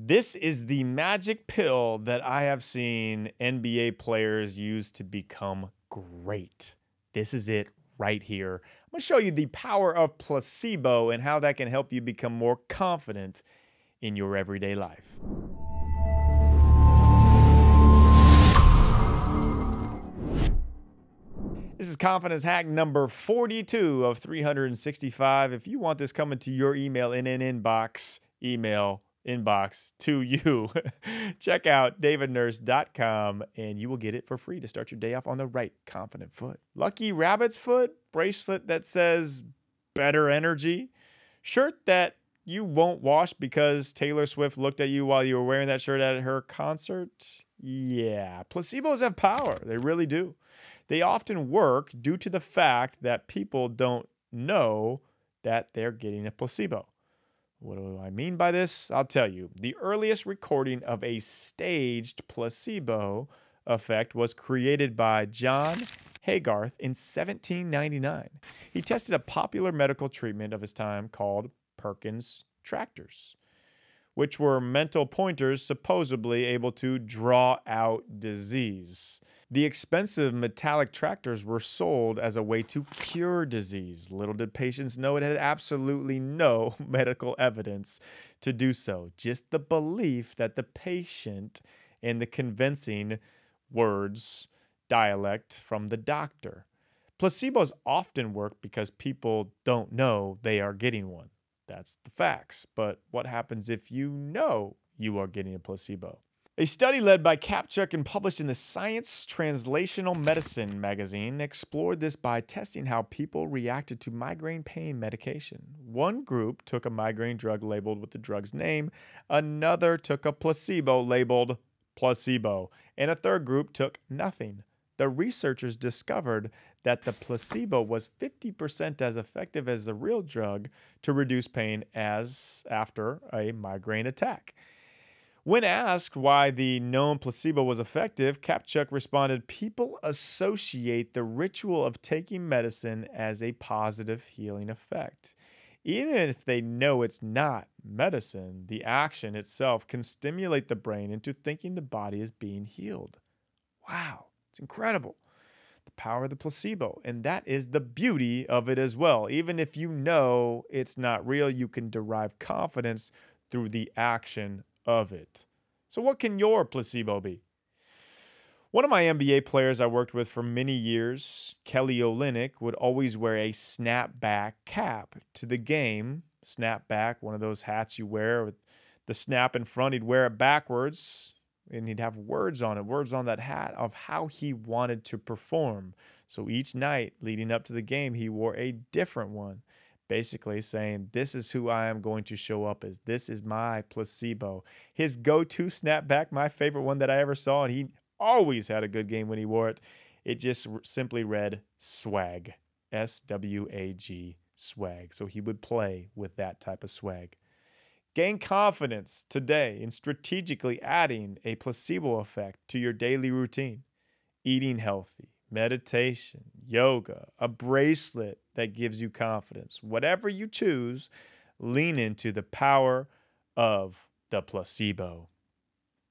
This is the magic pill that I have seen NBA players use to become great. This is it right here. I'm going to show you the power of placebo and how that can help you become more confident in your everyday life. This is confidence hack number 42 of 365. If you want this coming to your email in an inbox to you, check out davidnurse.com and you will get it for free to start your day off on the right confident foot. Lucky rabbit's foot bracelet that says better energy, shirt that you won't wash because Taylor Swift looked at you while you were wearing that shirt at her concert. Yeah, placebos have power. They really do. They often work due to the fact that people don't know that they're getting a placebo. What do I mean by this? I'll tell you. The earliest recording of a staged placebo effect was created by John Haygarth in 1799. He tested a popular medical treatment of his time called Perkins tractors, which were mental pointers supposedly able to draw out disease. The expensive metallic tractors were sold as a way to cure disease. Little did patients know it had absolutely no medical evidence to do so, just the belief that the patient and the convincing dialect from the doctor. Placebos often work because people don't know they are getting one. That's the facts. But what happens if you know you are getting a placebo? A study led by Kapchuk and published in the Science Translational Medicine magazine explored this by testing how people reacted to migraine pain medication. One group took a migraine drug labeled with the drug's name, another took a placebo labeled placebo, and a third group took nothing. The researchers discovered that the placebo was 50% as effective as the real drug to reduce pain as after a migraine attack. When asked why the known placebo was effective, Kapchuk responded, "People associate the ritual of taking medicine as a positive healing effect. Even if they know it's not medicine, the action itself can stimulate the brain into thinking the body is being healed." Wow, it's incredible. The power of the placebo. And that is the beauty of it as well. Even if you know it's not real, you can derive confidence through the action of it. So what can your placebo be? One of my NBA players I worked with for many years, Kelly Olynyk, would always wear a snapback cap to the game. Snapback, one of those hats you wear with the snap in front. He'd wear it backwards and he'd have words on it, words on that hat of how he wanted to perform. So each night leading up to the game, he wore a different one. Basically saying, this is who I am going to show up as. This is my placebo. His go-to snapback, my favorite one that I ever saw, and he always had a good game when he wore it. It just simply read swag, S-W-A-G, swag. So he would play with that type of swag. Gain confidence today in strategically adding a placebo effect to your daily routine. Eating healthy, meditation, yoga, a bracelet that gives you confidence. Whatever you choose, lean into the power of the placebo.